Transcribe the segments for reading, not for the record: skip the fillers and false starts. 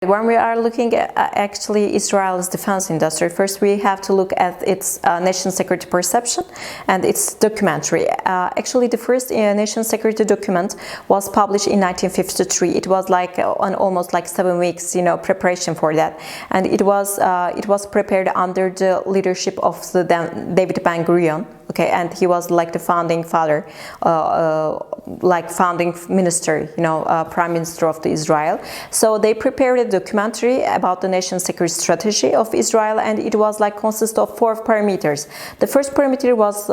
When we are looking at actually Israel's defense industry, first we have to look at its national security perception and its documentary. Actually, the first national security document was published in 1953. It was like on almost like 7 weeks, preparation for that, and it was prepared under the leadership of the David Ben-Gurion. Okay, and he was like the founding father, like founding minister, prime minister of Israel. So they prepared a documentary about the national security strategy of Israel, and it was like consist of 4 parameters. The first parameter was,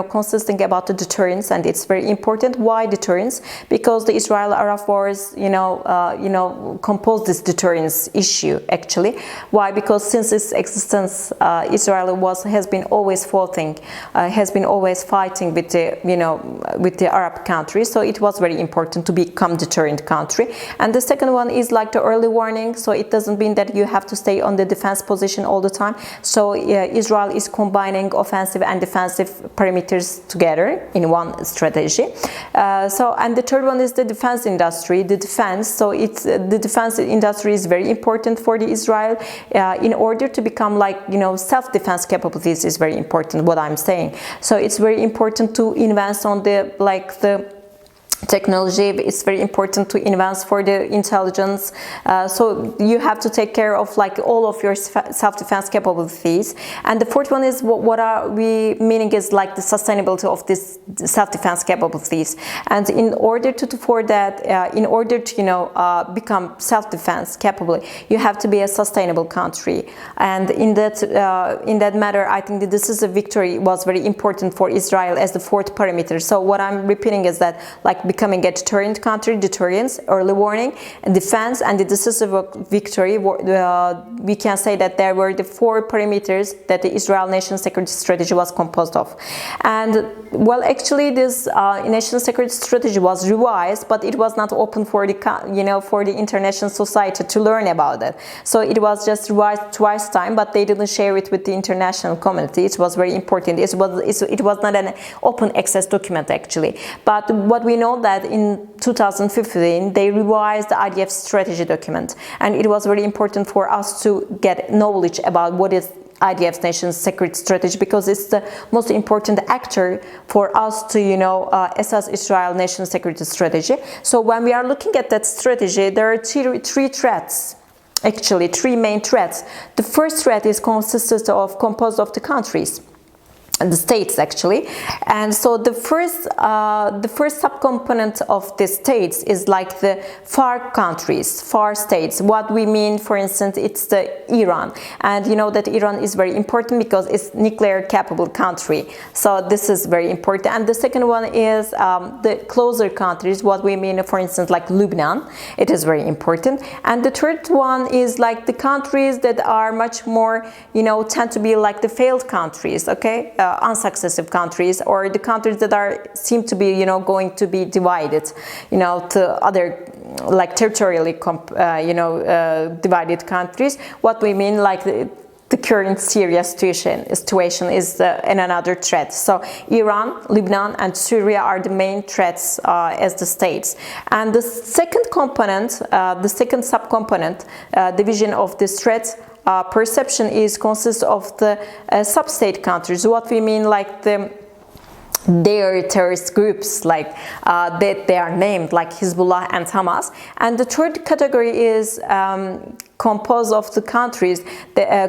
consisting about the deterrence, and it's very important. Why deterrence? Because the Israel-Arab wars, composed this deterrence issue actually. Why? Because since its existence, Israel has been always fighting with the Arab countries, so it was very important to become deterrent country. And the second one is like the early warning, so it doesn't mean that you have to stay on the defense position all the time. So Israel is combining offensive and defensive parameters together in one strategy. And the third one is the defense industry, the defense. So the defense industry is very important for the Israel in order to become like self-defense capabilities is very important. What I'm saying. So it's very important to invest on the technology. It's very important to invest for the intelligence. So you have to take care of like all of your self-defense capabilities. And the fourth one is what are we meaning is like the sustainability of this self-defense capabilities. And in order to become self-defense capable, you have to be a sustainable country. And in that matter, I think that this is a victory was very important for Israel as the fourth parameter. So what I'm repeating is that like becoming a deterrent country, deterrence, early warning, and defense, and the decisive victory. We can say that there were the 4 parameters that the Israel national security strategy was composed of. And well, actually, this national security strategy was revised, but it was not open for the international society to learn about it. So it was just revised twice time, but they didn't share it with the international community. It was very important. It was not an open access document actually. But what we know that in 2015 they revised the IDF strategy document, and it was very important for us to get knowledge about what is IDF's national security strategy, because it's the most important actor for us to assess Israel national security strategy. So when we are looking at that strategy, there are three threats. Actually, 3 main threats. The first threat is composed of the countries. The states actually, and so the first subcomponent of the states is like the far countries, far states. What we mean, for instance, it's the Iran, and you know that Iran is very important because it's nuclear capable country. So this is very important. And the second one is the closer countries. What we mean, for instance, like Lebanon. It is very important. And the third one is like the countries that are much more, tend to be like the failed countries. Okay. Unsuccessful countries, or the countries that seem to be going to be divided to other like territorially divided countries. What we mean like the current Syria situation is another threat. So Iran, Lebanon, and Syria are the main threats as the states. And the second component, the second subcomponent, division of this threat perception consists of the sub-state countries. What we mean like their terrorist groups, like that they are named like Hezbollah and Hamas. And the third category is composed of the countries,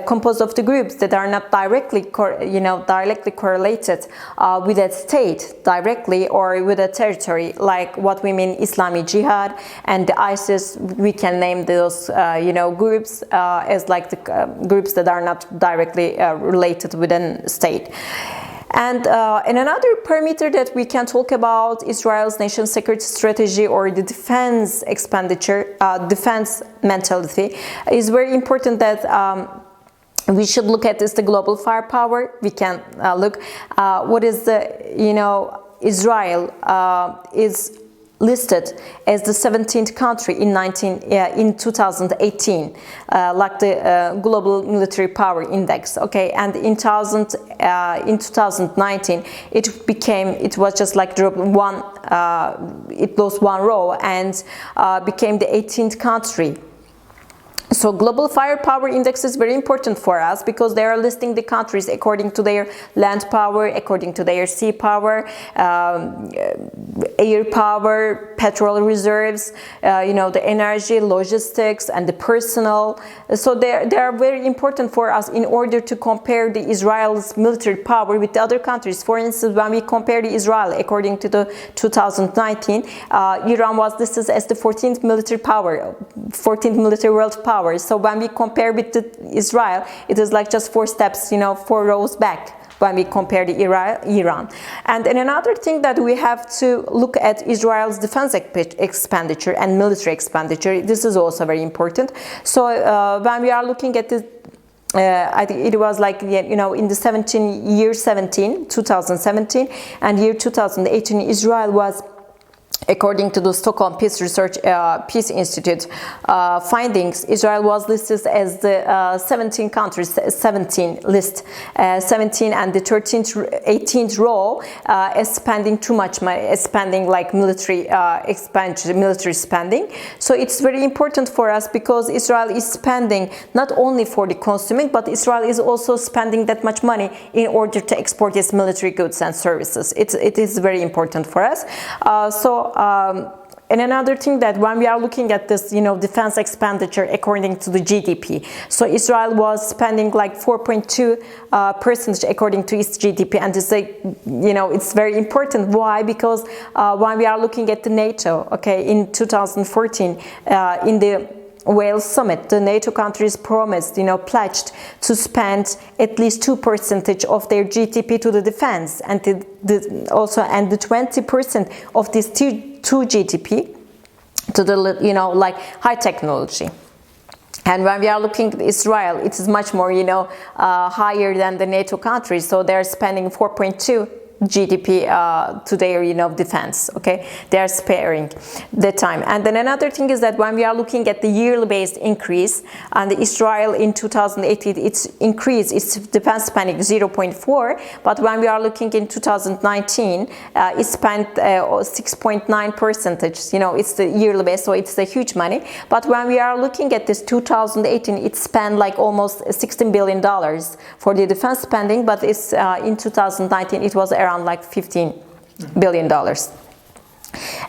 composed of the groups that are not directly correlated with a state directly or with a territory, like what we mean Islamic Jihad and the ISIS. We can name those groups as like the groups that are not directly related with a state. And another parameter that we can talk about Israel's national security strategy or the defense expenditure, defense mentality, is very important that we should look at is the global firepower. We can look what is the Israel is listed as the 17th country in 2018, like the global military power index. Okay, and in 2019 it was just like dropped one, it lost one row and became the 18th country So global firepower index is very important for us because they are listing the countries according to their land power, according to their sea power, air power, petrol reserves, the energy, logistics, and the personnel. So they are very important for us in order to compare the Israel's military power with the other countries. For instance, when we compare the Israel according to the 2019, Iran was listed as the 14th military power, 14th military world power. So when we compare with Israel, it is like just 4 steps, 4 rows back when we compare the Iran. And another thing that we have to look at Israel's defense expenditure and military expenditure. This is also very important. So when we are looking at the I think it was like, in the year 2017 and year 2018, Israel was, according to the Stockholm Peace Peace Institute findings, Israel was listed as the 17 countries, 17 list, 17 and the 18th row as spending too much money, spending like military expansion, military spending. So it's very important for us because Israel is spending not only for the consuming, but Israel is also spending that much money in order to export its military goods and services. It is very important for us. And another thing that when we are looking at this, defense expenditure according to the GDP, so Israel was spending like 4.2% according to its GDP, and it's very important. Why? Because when we are looking at the NATO, in 2014, in the Wales summit, the NATO countries promised, pledged to spend at least 2% of their GDP to the defense, and the 20% of this 2 GDP to the like high technology. And when we are looking at Israel, it is much more higher than the NATO countries. So they're spending 4.2 GDP to their defense. They are sparing the time. And then another thing is that when we are looking at the yearly based increase, and Israel in 2018 it's increased its defense spending 0.4, but when we are looking in 2019 it spent 6.9%. It's the yearly base, so it's a huge money. But when we are looking at this 2018, it spent like almost $16 billion for the defense spending, but it's in 2019 it was around like $15 billion.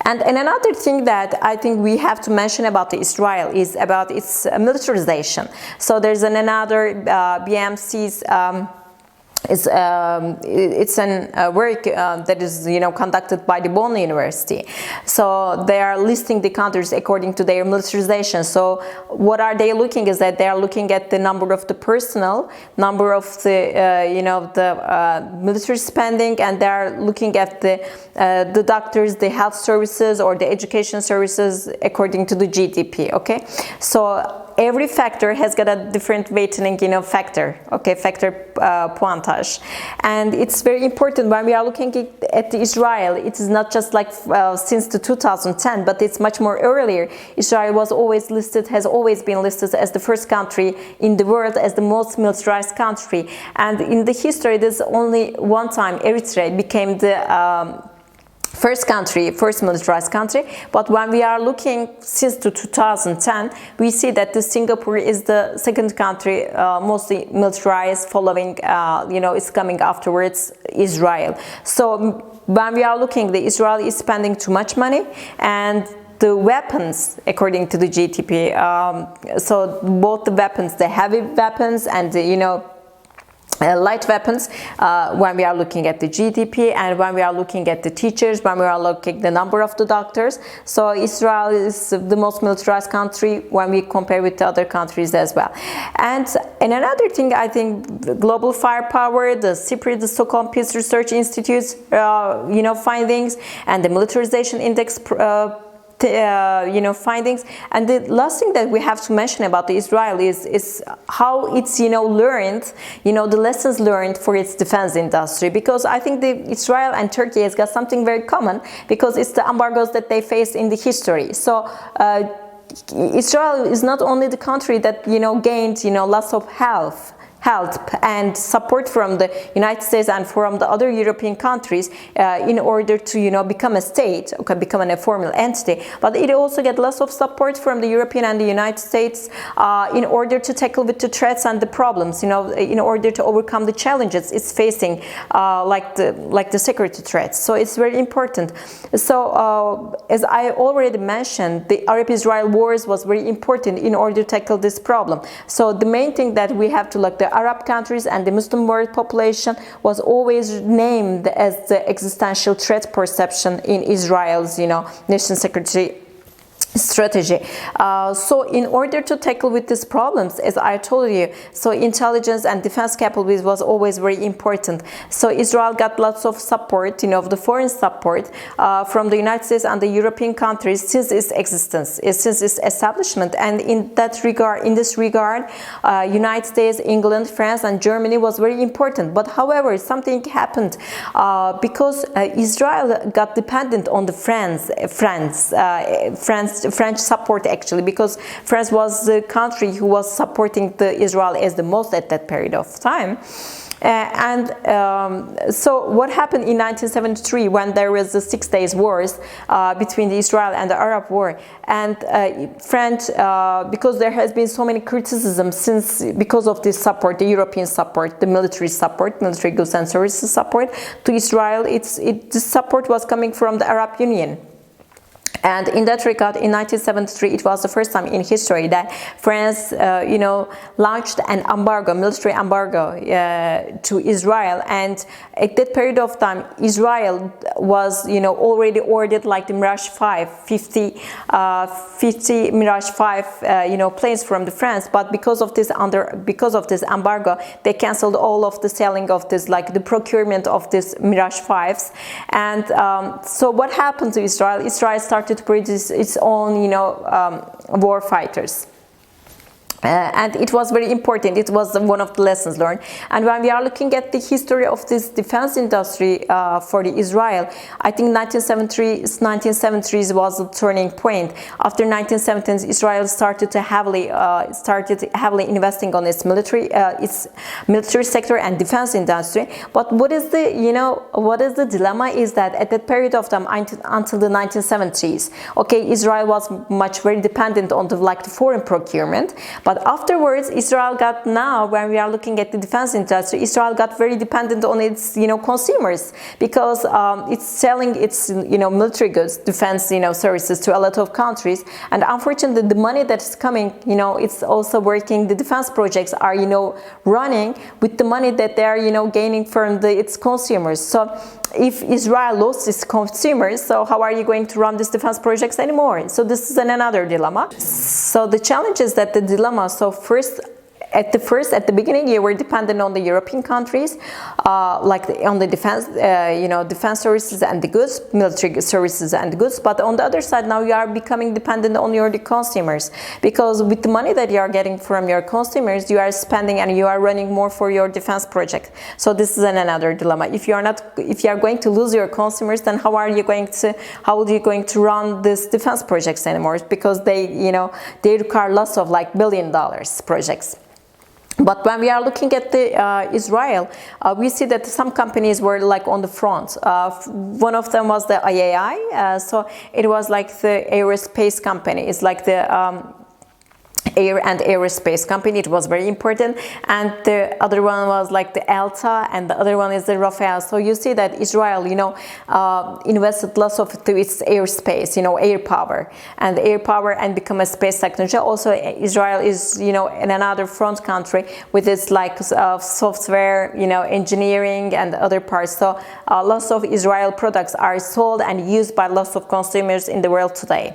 And another thing that I think we have to mention about Israel is about its militarization. So there's another BMC's it's an work that is conducted by the Bonn University. So they are listing the countries according to their militarization. So what are they looking is that they are looking at the number of the personnel, number of the military spending, and they are looking at the doctors, the health services, or the education services according to the GDP. So every factor has got a different weighting, factor, factor pointage. And it's very important when we are looking at Israel. It is not just like since the 2010, but it's much more earlier. Israel has always been listed as the first country in the world as the most militarized country. And in the history, there's only one time Eritrea became the first militarized country. But when we are looking since 2010, we see that the Singapore is the second country mostly militarized, following it's coming afterwards Israel. So when we are looking, the Israel is spending too much money, and the weapons according to the GDP, so both the weapons, the heavy weapons and the light weapons, when we are looking at the GDP, and when we are looking at the teachers, when we are looking at the number of the doctors. So Israel is the most militarized country when we compare with the other countries as well. And another thing, I think the global firepower, the CPRI, the Stockholm Peace Research Institute's findings, and the militarization index findings. And the last thing that we have to mention about the Israel is how it's learned, the lessons learned for its defense industry, because I think the Israel and Turkey has got something very common, because it's the embargoes that they faced in the history. So Israel is not only the country that gained lots of help and support from the United States and from the other European countries in order to become a state, okay, become a formal entity. But it also get lots of support from the European and the United States in order to tackle with the threats and the problems, in order to overcome the challenges it's facing, like the security threats. So it's very important. So as I already mentioned, the Arab-Israel wars was very important in order to tackle this problem. So the main thing that we have to look, the Arab countries and the Muslim world population was always named as the existential threat perception in Israel's, national security strategy. So in order to tackle with these problems, as I told you, so intelligence and defense capabilities was always very important. So Israel got lots of support, the foreign support from the United States and the European countries since its existence, since its establishment. And in this regard, United States, England, France, and Germany was very important. But however, something happened because Israel got dependent on the French support, actually, because France was the country who was supporting Israel as the most at that period of time. So what happened in 1973 when there was the 6 Days Wars between Israel and the Arab War, and France, because there has been so many criticisms because of this support, the European support, the military support, military goods and services support to Israel, this support was coming from the Arab Union. And in that regard, in 1973, it was the first time in history that France, launched an embargo, military embargo to Israel. And at that period of time, Israel was, already ordered like the Mirage 5, 50 Mirage 5, planes from the France. But because of this embargo, they canceled all of the selling of this, like the procurement of this Mirage 5s. And so what happened to Israel? Israel started to produce its own, war fighters. And it was very important. It was one of the lessons learned. And when we are looking at the history of this defense industry for Israel, I think 1970s was a turning point. After 1970s, Israel started heavily investing on its military sector and defense industry. But what is the dilemma is that at that period of time until the 1970s, okay, Israel was very dependent on the foreign procurement. But afterwards, Israel got, now when we are looking at the defense industry, Israel got very dependent on its, consumers, because it's selling its, military goods, defense, services to a lot of countries. And unfortunately, the money that is coming, it's also working. The defense projects are, running with the money that they are, gaining from its consumers. So if Israel lost its consumers, so how are you going to run these defense projects anymore? So this is another dilemma. So the challenge is that the dilemma, so at the beginning, you were dependent on the European countries, on the defense, defense services and the goods, military services and the goods. But on the other side, now you are becoming dependent on the consumers, because with the money that you are getting from your consumers, you are spending and you are running more for your defense project. So this is another dilemma. If you are going to lose your consumers, then how are you going to run these defense projects anymore? Because they require lots of $1 billion projects. But when we are looking at Israel, we see that some companies were on the front. One of them was the IAI, so it was the aerospace company. It's the air and aerospace company. It was very important. And the other one was the Alta, and the other one is the Rafael. So you see that Israel, invested lots of to its airspace, air power and become a space technology. Also, Israel is, in another front country with its software, engineering and other parts. So lots of Israel products are sold and used by lots of consumers in the world today.